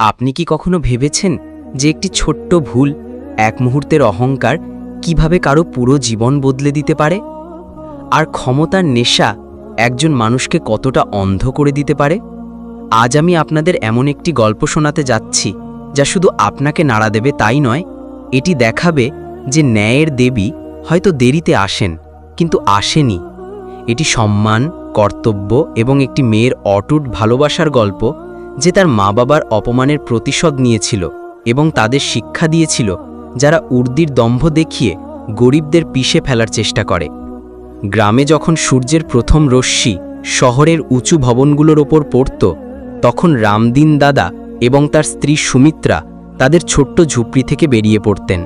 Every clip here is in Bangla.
আপনি কি কখনো ভেবেছেন যে একটি ছোট্ট ভুল, এক মুহূর্তের অহংকার কিভাবে কারো পুরো জীবন বদলে দিতে পারে? আর ক্ষমতার নেশা একজন মানুষকে কতটা অন্ধ করে দিতে পারে? আজ আমি আপনাদের এমন একটি গল্প শোনাতে যাচ্ছি যা শুধু আপনাকে নাড়া দেবে তাই নয়, এটি দেখাবে যে ন্যায়ের দেবী হয়তো দেরিতে আসেন, কিন্তু আসেনি। এটি সম্মান, কর্তব্য এবং একটি মেয়ের অটুট ভালোবাসার গল্প, যে তার মা বাবার অপমানের প্রতিশোধ নিয়েছিল এবং তাদের শিক্ষা দিয়েছিল যারা উর্দির দম্ভ দেখিয়ে গরিবদের পিষে ফেলার চেষ্টা করে। গ্রামে যখন সূর্যের প্রথম রশ্মি শহরের উঁচু ভবনগুলোর ওপর পড়ত, তখন রামদিন দাদা এবং তার স্ত্রী সুমিত্রা তাদের ছোট্ট ঝুপড়ি থেকে বেরিয়ে পড়তেন।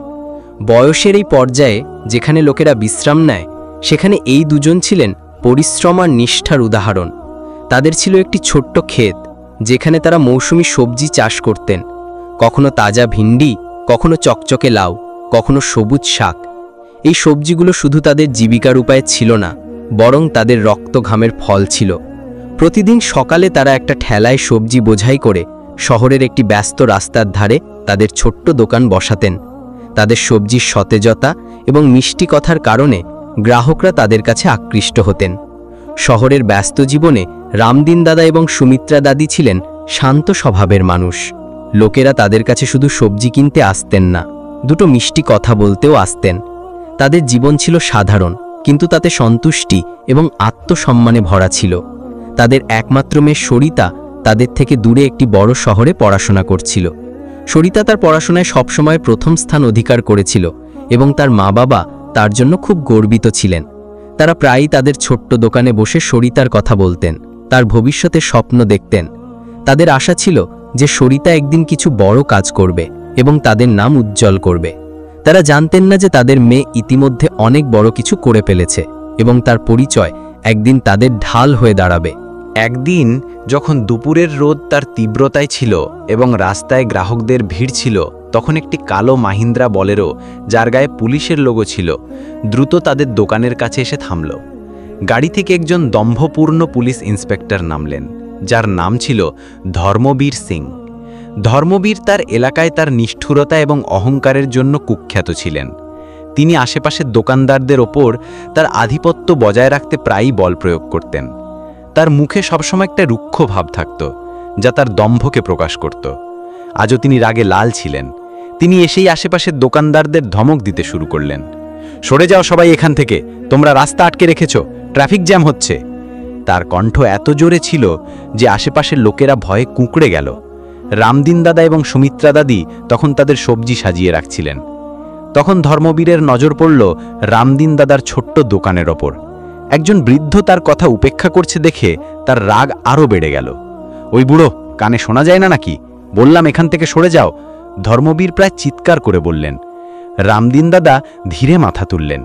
বয়সের এই পর্যায়ে যেখানে লোকেরা বিশ্রাম নেয়, সেখানে এই দুজন ছিলেন পরিশ্রম আর নিষ্ঠার উদাহরণ। তাদের ছিল একটি ছোট্ট ক্ষেত, যেখানে তারা মৌসুমী সবজি চাষ করতেন, কখনো তাজা ভিন্ডি, কখনো চকচকে লাউ, কখনো সবুজ শাক। এই সবজিগুলো শুধু তাদের জীবিকার উপায় ছিল না, বরং তাদের রক্ত ঘামের ফল ছিল। প্রতিদিন সকালে তারা একটা ঠেলায় সবজি বোঝাই করে শহরের একটি ব্যস্ত রাস্তার ধারে তাদের ছোট্ট দোকান বসাতেন। তাদের সবজির সতেজতা এবং মিষ্টি কথার কারণে গ্রাহকরা তাদের কাছে আকৃষ্ট হতেন। শহরের ব্যস্ত জীবনে রামদিন দাদা এবং সুমিত্রা দাদি ছিলেন শান্ত স্বভাবের মানুষ। লোকেরা তাদের কাছে শুধু সবজি কিনতে আসতেন না, দুটো মিষ্টি কথা বলতেও আসতেন। তাদের জীবন ছিল সাধারণ, কিন্তু তাতে সন্তুষ্টি এবং আত্মসম্মানে ভরা ছিল। তাদের একমাত্র মেয়ে সরিতা তাদের থেকে দূরে একটি বড় শহরে পড়াশোনা করছিল। সরিতা তার পড়াশোনায় সবসময় প্রথম স্থান অধিকার করেছিল এবং তার মা বাবা তার জন্য খুব গর্বিত ছিলেন। তারা প্রায়ই তাদের ছোট্ট দোকানে বসে সরিতার কথা বলতেন, তার ভবিষ্যতের স্বপ্ন দেখতেন। তাদের আশা ছিল যে সরিতা একদিন কিছু বড় কাজ করবে এবং তাদের নাম উজ্জ্বল করবে। তারা জানতেন না যে তাদের মেয়ে ইতিমধ্যে অনেক বড় কিছু করে ফেলেছে এবং তার পরিচয় একদিন তাদের ঢাল হয়ে দাঁড়াবে। একদিন যখন দুপুরের রোদ তার তীব্রতায় ছিল এবং রাস্তায় গ্রাহকদের ভিড় ছিল, তখন একটি কালো মাহিন্দ্রা বলেরো, যার গায়ে পুলিশের লোগো ছিল, দ্রুত তাদের দোকানের কাছে এসে থামল। গাড়ি থেকে একজন দম্ভপূর্ণ পুলিশ ইন্সপেক্টর নামলেন, যার নাম ছিল ধর্মবীর সিং। ধর্মবীর তার এলাকায় তার নিষ্ঠুরতা এবং অহংকারের জন্য কুখ্যাত ছিলেন। তিনি আশেপাশের দোকানদারদের ওপর তার আধিপত্য বজায় রাখতে প্রায়ই বল প্রয়োগ করতেন। তার মুখে সবসময় একটা রুক্ষ ভাব থাকত, যা তার দম্ভকে প্রকাশ করত। আজও তিনি রাগে লাল ছিলেন। তিনি এসেই আশেপাশের দোকানদারদের ধমক দিতে শুরু করলেন। সরে যাও সবাই এখান থেকে, তোমরা রাস্তা আটকে রেখেছ, ট্রাফিক জ্যাম হচ্ছে। তার কণ্ঠ এত জোরে ছিল যে আশেপাশের লোকেরা ভয়ে কুঁকড়ে গেল। রামদিন দাদা এবং সুমিত্রা দাদি তখন তাদের সবজি সাজিয়ে রাখছিলেন। তখন ধর্মবীরের নজর পড়ল রামদিন দাদার ছোট্ট দোকানের ওপর। একজন বৃদ্ধ তার কথা উপেক্ষা করছে দেখে তার রাগ আরও বেড়ে গেল। ওই বুড়ো, কানে শোনা যায় না নাকি? বললাম এখান থেকে সরে যাও, ধর্মবীর প্রায় চিৎকার করে বললেন। রামদিন দাদা ধীরে মাথা তুললেন।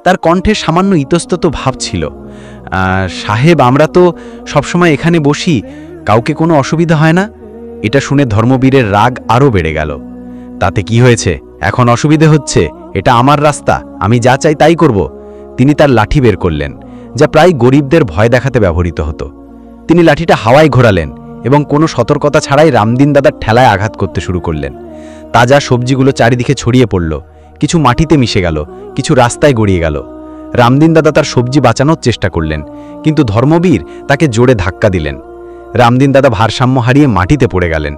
তার কণ্ঠে সামান্য ইতস্তত ভাব ছিল। সাহেব, আমরা তো সবসময় এখানে বসি, কাউকে কোনো অসুবিধা হয় না। এটা শুনে ধর্মবীরের রাগ আরও বেড়ে গেল। তাতে কি হয়েছে? এখন অসুবিধে হচ্ছে, এটা আমার রাস্তা, আমি যা চাই তাই করব। তিনি তার লাঠি বের করলেন, যা প্রায় গরিবদের ভয় দেখাতে ব্যবহৃত হতো। তিনি লাঠিটা হাওয়ায় ঘোরালেন এবং কোনো সতর্কতা ছাড়াই রামদিন দাদার ঠেলায় আঘাত করতে শুরু করলেন। তাজা সবজিগুলো চারিদিকে ছড়িয়ে পড়ল, কিছু মাটিতে মিশে গেল, কিছু রাস্তায় গড়িয়ে গেল। রামদিন দাদা তার সবজি বাঁচানোর চেষ্টা করলেন, কিন্তু ধর্মবীর তাকে জোরে ধাক্কা দিলেন। রামদিন দাদা ভারসাম্য হারিয়ে মাটিতে পড়ে গেলেন।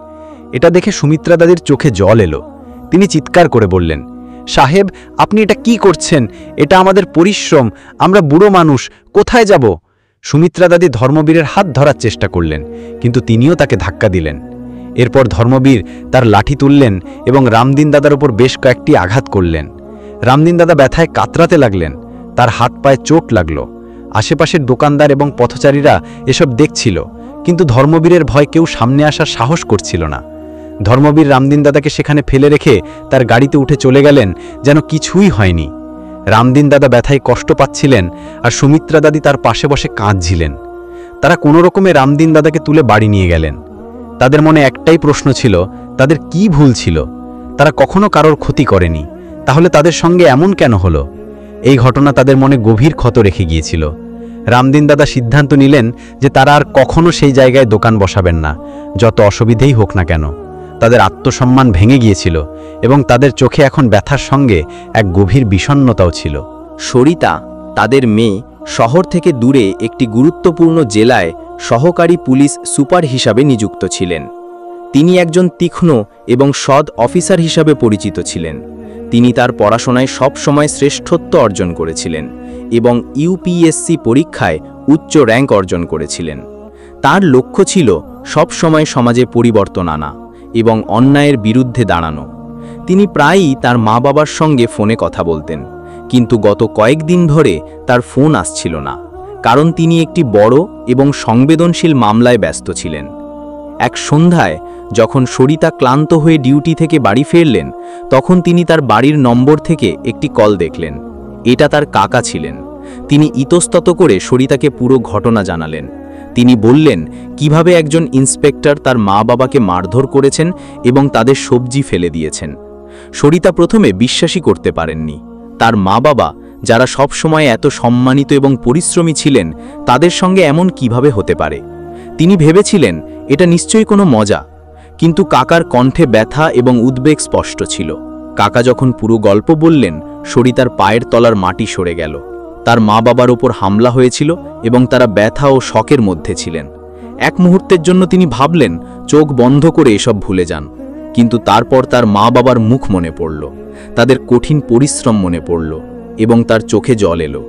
এটা দেখে সুমিত্রা দাদির চোখে জল এলো। তিনি চিৎকার করে বললেন, সাহেব, আপনি এটা কি করছেন? এটা আমাদের পরিশ্রম, আমরা বুড়ো মানুষ, কোথায় যাব? সুমিত্রা দাদি ধর্মবীরের হাত ধরার চেষ্টা করলেন, কিন্তু তিনিও তাকে ধাক্কা দিলেন। এরপর ধর্মবীর তার লাঠি তুললেন এবং রামদিন দাদার উপর বেশ কয়েকটি আঘাত করলেন। রামদিন দাদা ব্যথায় কাতরাতে লাগলেন, তার হাত পায়ে চোট লাগল। আশেপাশের দোকানদার এবং পথচারীরা এসব দেখছিল, কিন্তু ধর্মবীরের ভয় কেউ সামনে আসার সাহস করছিল না। ধর্মবীর রামদিন দাদাকে সেখানে ফেলে রেখে তার গাড়িতে উঠে চলে গেলেন, যেন কিছুই হয়নি। রামদিন দাদা ব্যথায় কষ্ট পাচ্ছিলেন আর সুমিত্রা দাদি তার পাশে বসে কাঁদছিলেন। তারা কোনো রকমে রামদিন দাদাকে তুলে বাড়ি নিয়ে গেলেন। তাদের মনে একটাই প্রশ্ন ছিল, তাদের কি ভুল ছিল? তারা কখনো কারোর ক্ষতি করেনি, তাহলে তাদের সঙ্গে এমন কেন হলো? এই ঘটনা তাদের মনে গভীর ক্ষত রেখে গিয়েছিল। রামদিন দাদা সিদ্ধান্ত নিলেন যে তারা আর কখনো সেই জায়গায় দোকান বসাবেন না, যত অসুবিধেই হোক না কেন। তাদের আত্মসম্মান ভেঙে গিয়েছিল এবং তাদের চোখে এখন ব্যথার সঙ্গে এক গভীর বিষণ্ণতাও ছিল। সরিতা, তাদের মেয়ে, শহর থেকে দূরে একটি গুরুত্বপূর্ণ জেলায় সহকারী পুলিশ সুপার হিসাবে নিযুক্ত ছিলেন। তিনি একজন তীক্ষ্ণ এবং সৎ অফিসার হিসাবে পরিচিত ছিলেন। তিনি তার পড়াশোনায় সবসময় শ্রেষ্ঠত্ব অর্জন করেছিলেন এবং ইউপিএসসি পরীক্ষায় উচ্চ র্যাঙ্ক অর্জন করেছিলেন। তার লক্ষ্য ছিল সবসময় সমাজে পরিবর্তন আনা এবং অন্যায়ের বিরুদ্ধে দাঁড়ানো। তিনি প্রায়ই তার মা বাবার সঙ্গে ফোনে কথা বলতেন, কিন্তু গত কয়েকদিন ধরে তার ফোন আসছিল না, কারণ তিনি একটি বড় এবং সংবেদনশীল মামলায় ব্যস্ত ছিলেন। এক সন্ধ্যায় যখন সরিতা ক্লান্ত হয়ে ডিউটি থেকে বাড়ি ফিরলেন, তখন তিনি তার বাড়ির নম্বর থেকে একটি কল দেখলেন। এটা তার কাকা ছিলেন। তিনি ইতস্তত করে সরিতাকে পুরো ঘটনা জানালেন। তিনি বললেন কিভাবে একজন ইন্সপেক্টর তার মা বাবাকে মারধর করেছেন এবং তাদের সবজি ফেলে দিয়েছেন। সরিতা প্রথমে বিশ্বাসই করতে পারেননি। তার মা বাবা, যারা সবসময় এত সম্মানিত এবং পরিশ্রমী ছিলেন, তাদের সঙ্গে এমন কিভাবে হতে পারে। তিনি ভেবেছিলেন এটা নিশ্চয়ই কোনো মজা, কিন্তু কাকার কণ্ঠে ব্যথা এবং উদ্বেগ স্পষ্ট ছিল। কাকা যখন পুরো গল্প বললেন, সরিতার পায়ের তলার মাটি সরে গেল। তার মা বাবার ওপর হামলা হয়েছিল এবং তারা ব্যথা ও শকের মধ্যে ছিলেন। এক মুহূর্তের জন্য তিনি ভাবলেন চোখ বন্ধ করে এসব ভুলে যান, কিন্তু তারপর তার মা বাবার মুখ মনে পড়ল, তাদের কঠিন পরিশ্রম মনে পড়ল এবং তার চোখে জল এলো।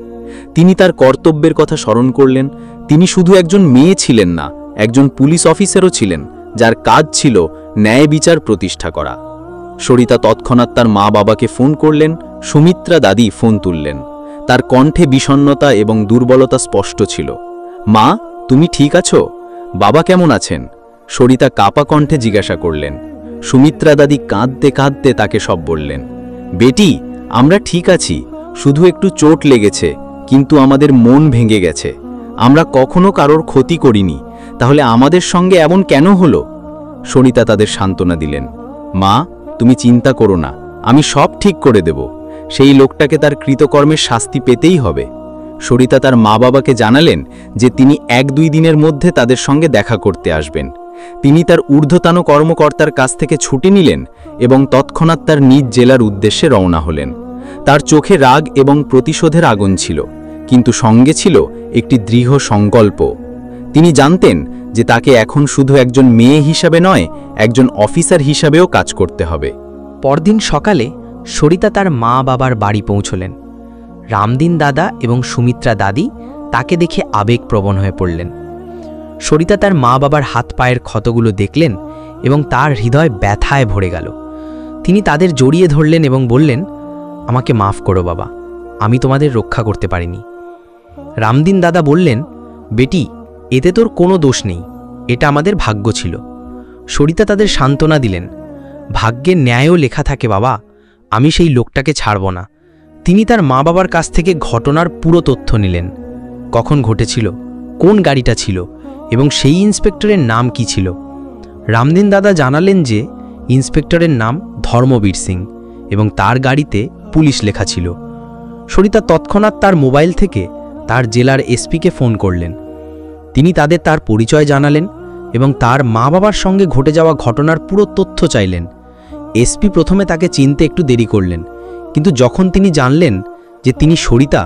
তিনি তার কর্তব্যের কথা স্মরণ করলেন। তিনি শুধু একজন মেয়ে ছিলেন না, একজন পুলিশ অফিসারও ছিলেন, যার কাজ ছিল ন্যায় বিচার প্রতিষ্ঠা করা। সরিতা তৎক্ষণাৎ তার মা বাবাকে ফোন করলেন। সুমিত্রা দাদি ফোন তুললেন। তার কণ্ঠে বিষণ্ণতা এবং দুর্বলতা স্পষ্ট ছিল। মা, তুমি ঠিক আছো? বাবা কেমন আছেন? সরিতা কাপা কণ্ঠে জিজ্ঞাসা করলেন। সুমিত্রা দাদি কাঁদতে কাঁদতে তাকে সব বললেন। বেটি, আমরা ঠিক আছি, শুধু একটু চোট লেগেছে, কিন্তু আমাদের মন ভেঙে গেছে। আমরা কখনো কারোর ক্ষতি করিনি, তাহলে আমাদের সঙ্গে এমন কেন হলো? সরিতা তাদের সান্ত্বনা দিলেন। মা, তুমি চিন্তা করো না, আমি সব ঠিক করে দেব। সেই লোকটাকে তার কৃতকর্মের শাস্তি পেতেই হবে। সরিতা তার মা বাবাকে জানালেন যে তিনি 1-2 দিনের মধ্যে তাদের সঙ্গে দেখা করতে আসবেন। তিনি তার ঊর্ধ্বতন কর্মকর্তার কাছ থেকে ছুটি নিলেন এবং তৎক্ষণাৎ তার নিজ জেলার উদ্দেশ্যে রওনা হলেন। তার চোখে রাগ এবং প্রতিশোধের আগুন ছিল, কিন্তু সঙ্গে ছিল একটি দৃঢ় সংকল্প। তিনি জানতেন যে তাকে এখন শুধু একজন মেয়ে হিসাবে নয়, একজন অফিসার হিসাবেও কাজ করতে হবে। পরদিন সকালে সরিতা তার মা বাবার বাড়ি পৌঁছলেন। রামদিন দাদা এবং সুমিত্রা দাদি তাকে দেখে আবেগপ্রবণ হয়ে পড়লেন। সরিতা তার মা বাবার হাত পায়ের ক্ষতগুলো দেখলেন এবং তার হৃদয় ব্যথায় ভরে গেল। তিনি তাদের জড়িয়ে ধরলেন এবং বললেন, আমাকে মাফ করো বাবা, আমি তোমাদের রক্ষা করতে পারিনি। রামদিন দাদা বললেন, বেটি, এতে তোর কোনো দোষ নেই, এটা আমাদের ভাগ্য ছিল। সরিতা তাদের সান্ত্বনা দিলেন, ভাগ্যের ন্যায়ও লেখা থাকে বাবা, আমি সেই লোকটাকে ছাড়ব না। তিনি তার মা বাবার কাছ থেকে ঘটনার পুরো তথ্য নিলেন। কখন ঘটেছিল, কোন গাড়িটা ছিল এবং সেই ইন্সপেক্টরের নাম কি ছিল। রামদিন দাদা জানালেন যে ইন্সপেক্টরের নাম ধর্মবীর সিং এবং তার গাড়িতে পুলিশ লেখা ছিল। সরিতা তৎক্ষণাৎ তার মোবাইল থেকে তার জেলার এসপিকে ফোন করলেন। তিনি তাদের তার পরিচয় জানালেন এবং তার মা বাবার সঙ্গে ঘটে যাওয়া ঘটনার পুরো তথ্য চাইলেন। এসপি প্রথমে তাকে চিনতে একটু দেরি করলেন, কিন্তু যখন তিনি জানলেন যে তিনি সরিতা,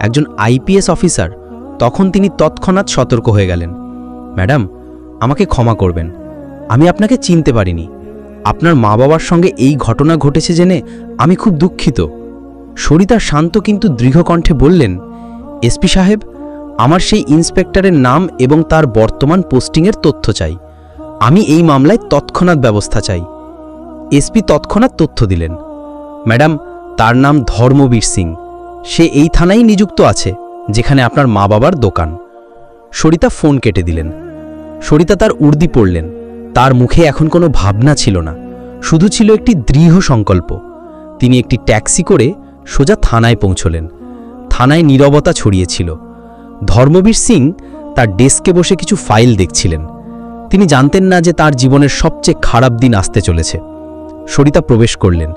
একজন আইপিএস অফিসার, তখন তিনি তৎক্ষণাৎ সতর্ক হয়ে গেলেন। ম্যাডাম, আমাকে ক্ষমা করবেন, আমি আপনাকে চিনতে পারিনি। আপনার মা বাবার সঙ্গে এই ঘটনা ঘটেছে জেনে আমি খুব দুঃখিত। সরিতা শান্ত কিন্তু দৃঢ় কণ্ঠে বললেন, এসপি সাহেব, আমার সেই ইন্সপেক্টরের নাম এবং তার বর্তমান পোস্টিংয়ের তথ্য চাই। আমি এই মামলায় তৎক্ষণাৎ ব্যবস্থা চাই। এসপি তৎক্ষণাৎ তথ্য দিলেন। ম্যাডাম, তার নাম ধর্মবীর সিং। সে এই থানায় নিযুক্ত আছে যেখানে আপনার মা বাবার দোকান। সরিতা ফোন কেটে দিলেন। সরিতা তার উর্দি পড়লেন। তার মুখে এখন কোনো ভাবনা ছিল না, শুধু ছিল একটি দৃঢ় সংকল্প। তিনি একটি ট্যাক্সি করে সোজা থানায় পৌঁছলেন। থানায় নীরবতা ছড়িয়েছিল। ধর্মবীর সিং তার ডেস্কে বসে কিছু ফাইল দেখছিলেন। তিনি জানতেন না যে তার জীবনের সবচেয়ে খারাপ দিন আসতে চলেছে। সরিতা প্রবেশ করলেন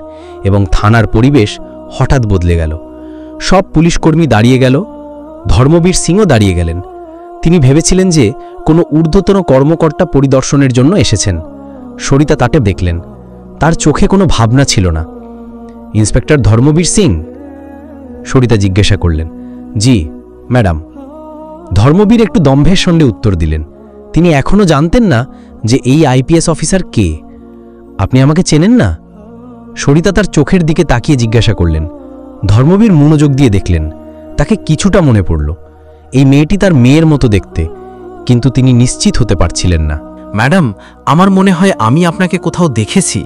এবং থানার পরিবেশ হঠাৎ বদলে গেল। সব পুলিশকর্মী দাঁড়িয়ে গেল। ধর্মবীর সিংও দাঁড়িয়ে গেলেন। তিনি ভেবেছিলেন যে কোনো ঊর্ধ্বতন কর্মকর্তা পরিদর্শনের জন্য এসেছেন। সরিতা তাকে দেখলেন। তার চোখে কোনো ভাবনা ছিল না। ইন্সপেক্টর ধর্মবীর সিং? সরিতা জিজ্ঞাসা করলেন। জি ম্যাডাম। ধর্মবীর একটু দম্ভের সঙ্গে উত্তর দিলেন। তিনি এখনও জানতেন না যে এই আইপিএস অফিসার কে। আপনি আমাকে চেনেন না? সরিতা তার চোখের দিকে তাকিয়ে জিজ্ঞাসা করলেন। ধর্মবীর মনোযোগ দিয়ে দেখলেন। তাকে কিছুটা মনে পড়ল। এই মেয়েটি তার মেয়ের মতো দেখতে, কিন্তু তিনি নিশ্চিত হতে পারছিলেন না। ম্যাডাম, আমার মনে হয় আমি আপনাকে কোথাও দেখেছি।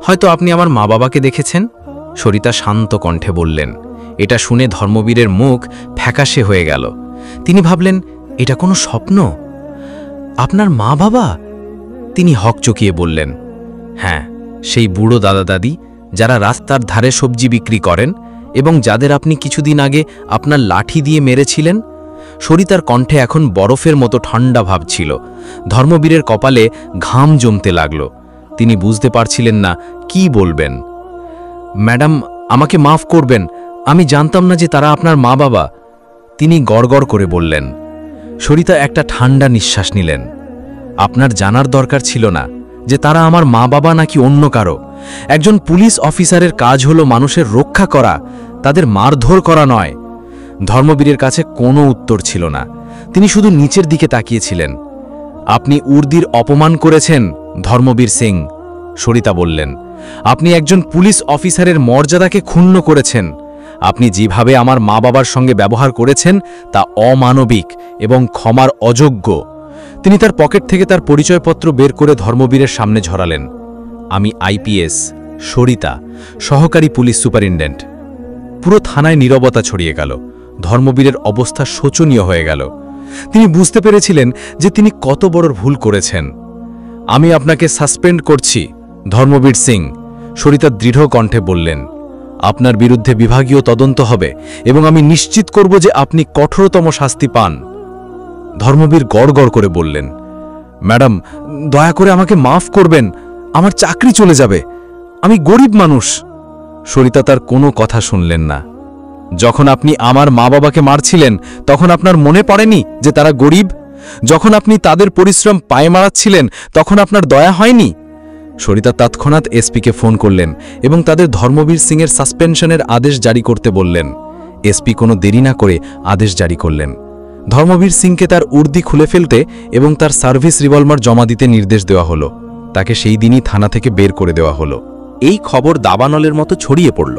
হয়তো আপনি আমার মা বাবাকে দেখেছেন। সরিতা শান্ত কণ্ঠে বললেন। এটা শুনে ধর্মবীরের মুখ ফ্যাকাশে হয়ে গেল। তিনি ভাবলেন, এটা কোনো স্বপ্ন? আপনার মা বাবা? তিনি হকচকিয়ে বললেন, হ্যাঁ, সেই বুড়ো দাদা দাদি যারা রাস্তার ধারে সবজি বিক্রি করেন এবং যাদের আপনি কিছুদিন আগে আপনার লাঠি দিয়ে মেরেছিলেন। সরিতার কণ্ঠে এখন বরফের মতো ঠান্ডা ভাব ছিল। ধর্মবীরের কপালে ঘাম জমতে লাগল। তিনি বুঝতে পারছিলেন না কি বলবেন। ম্যাডাম, আমাকে মাফ করবেন, আমি জানতাম না যে তারা আপনার মা বাবা, তিনি গড়গড় করে বললেন। সরিতা একটা ঠান্ডা নিঃশ্বাস নিলেন। আপনার জানার দরকার ছিল না যে তারা আমার মা বাবা নাকি অন্য কারো। একজন পুলিশ অফিসারের কাজ হলো মানুষের রক্ষা করা, তাদের মারধর করা নয়। ধর্মবীরের কাছে কোনো উত্তর ছিল না। তিনি শুধু নিচের দিকে তাকিয়েছিলেন। আপনি উর্দির অপমান করেছেন ধর্মবীর সিং, সরিতা বললেন। আপনি একজন পুলিশ অফিসারের মর্যাদাকে ক্ষুণ্ণ করেছেন। আপনি যেভাবে আমার মা বাবার সঙ্গে ব্যবহার করেছেন তা অমানবিক এবং ক্ষমার অযোগ্য। তিনি তার পকেট থেকে তার পরিচয়পত্র বের করে ধর্মবীরের সামনে ঝরালেন। আমি আইপিএস সরিতা, সহকারী পুলিশ সুপারিনটেন্ডেন্ট। পুরো থানায় নীরবতা ছড়িয়ে গেল। ধর্মবীরের অবস্থা শোচনীয় হয়ে গেল। তিনি বুঝতে পেরেছিলেন যে তিনি কত বড় ভুল করেছেন। আমি আপনাকে সাসপেন্ড করছি ধর্মবীর সিং, সরিতা দৃঢ় কণ্ঠে বললেন। আপনার বিরুদ্ধে বিভাগীয় তদন্ত হবে এবং আমি নিশ্চিত করব যে আপনি কঠোরতম শাস্তি পান। ধর্মবীর গড়গড় করে বললেন, ম্যাডাম, দয়া করে আমাকে মাফ করবেন, আমার চাকরি চলে যাবে, আমি গরিব মানুষ। সরিতা তার কোনো কথা শুনলেন না। যখন আপনি আমার মা বাবাকে মারছিলেন তখন আপনার মনে পড়েনি যে তারা গরিব? যখন আপনি তাদের পরিশ্রম পায়ে মারাচ্ছিলেন তখন আপনার দয়া হয়নি? সরিতা তৎক্ষণাৎ এসপিকে ফোন করলেন এবং তাদের ধর্মবীর সিংয়ের সাসপেনশনের আদেশ জারি করতে বললেন। এসপি কোনো দেরি না করে আদেশ জারি করলেন। ধর্মবীর সিংকে তার উর্দি খুলে ফেলতে এবং তার সার্ভিস রিভলভার জমা দিতে নির্দেশ দেওয়া হলো। তাকে সেই দিনই থানা থেকে বের করে দেওয়া হলো। এই খবর দাবানলের মতো ছড়িয়ে পড়ল।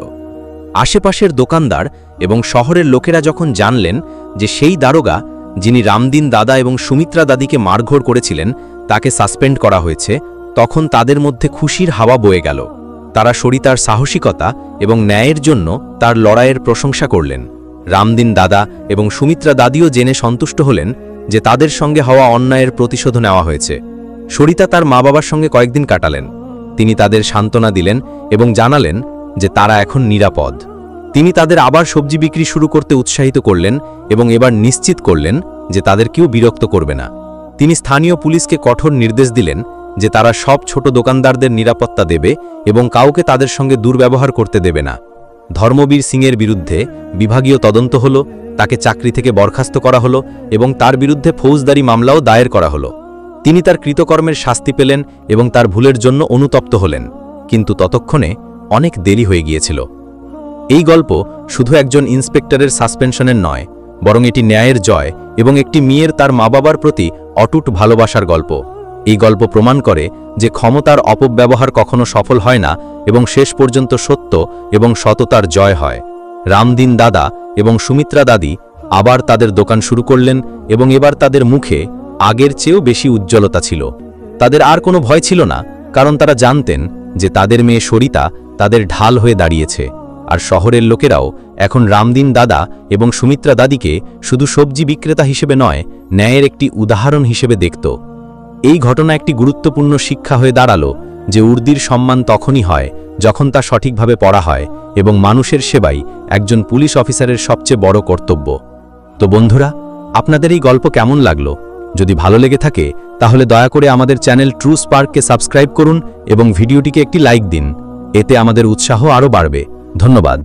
আশেপাশের দোকানদার এবং শহরের লোকেরা যখন জানলেন যে সেই দারোগা যিনি রামদিন দাদা এবং সুমিত্রা দাদিকে মারধর করেছিলেন তাকে সাসপেন্ড করা হয়েছে, তখন তাদের মধ্যে খুশির হাওয়া বয়ে গেল। তারা সরিতার সাহসিকতা এবং ন্যায়ের জন্য তার লড়াইয়ের প্রশংসা করলেন। রামদিন দাদা এবং সুমিত্রা দাদিও জেনে সন্তুষ্ট হলেন যে তাদের সঙ্গে হওয়া অন্যায়ের প্রতিশোধ নেওয়া হয়েছে। সরিতা তার মা বাবার সঙ্গে কয়েকদিন কাটালেন। তিনি তাদের সান্ত্বনা দিলেন এবং জানালেন যে তারা এখন নিরাপদ। তিনি তাদের আবার সবজি বিক্রি শুরু করতে উৎসাহিত করলেন এবং এবার নিশ্চিত করলেন যে তাদের কেউ বিরক্ত করবে না। তিনি স্থানীয় পুলিশকে কঠোর নির্দেশ দিলেন যে তারা সব ছোট দোকানদারদের নিরাপত্তা দেবে এবং কাউকে তাদের সঙ্গে দুর্ব্যবহার করতে দেবে না। ধর্মবীর সিংয়ের বিরুদ্ধে বিভাগীয় তদন্ত হলো, তাকে চাকরি থেকে বরখাস্ত করা হলো এবং তার বিরুদ্ধে ফৌজদারি মামলাও দায়ের করা হলো। তিনি তার কৃতকর্মের শাস্তি পেলেন এবং তার ভুলের জন্য অনুতপ্ত হলেন, কিন্তু ততক্ষণে অনেক দেরি হয়ে গিয়েছিল। এই গল্প শুধু একজন ইন্সপেক্টরের সাসপেনশনের নয়, বরং এটি ন্যায়ের জয় এবং একটি মেয়ের তার মা বাবার প্রতি অটুট ভালোবাসার গল্প। এই গল্প প্রমাণ করে যে ক্ষমতার অপব্যবহার কখনো সফল হয় না এবং শেষ পর্যন্ত সত্য এবং সততার জয় হয়। রামদিন দাদা এবং সুমিত্রা দাদি আবার তাদের দোকান শুরু করলেন এবং এবার তাদের মুখে আগের চেয়েও বেশি উজ্জ্বলতা ছিল। তাদের আর কোনো ভয় ছিল না, কারণ তারা জানতেন যে তাদের মেয়ে সরিতা তাদের ঢাল হয়ে দাঁড়িয়েছে। আর শহরের লোকেরাও এখন রামদিন দাদা এবং সুমিত্রা দাদিকে শুধু সবজি বিক্রেতা হিসেবে নয়, ন্যায়ের একটি উদাহরণ হিসেবে দেখত। এই ঘটনা একটি গুরুত্বপূর্ণ শিক্ষা হয়ে দাঁড়ালো যে উর্দির সম্মান তখনই হয় যখন তা সঠিকভাবে পড়া হয় এবং মানুষের সেবাই একজন পুলিশ অফিসারের সবচেয়ে বড় কর্তব্য। তো বন্ধুরা, আপনাদের এই গল্প কেমন লাগলো? যদি ভালো লেগে থাকে তাহলে দয়া করে আমাদের চ্যানেল ট্রু স্পার্ককে সাবস্ক্রাইব করুন এবং ভিডিওটিকে একটি লাইক দিন। এতে আমাদের উৎসাহ আরও বাড়বে। ধন্যবাদ।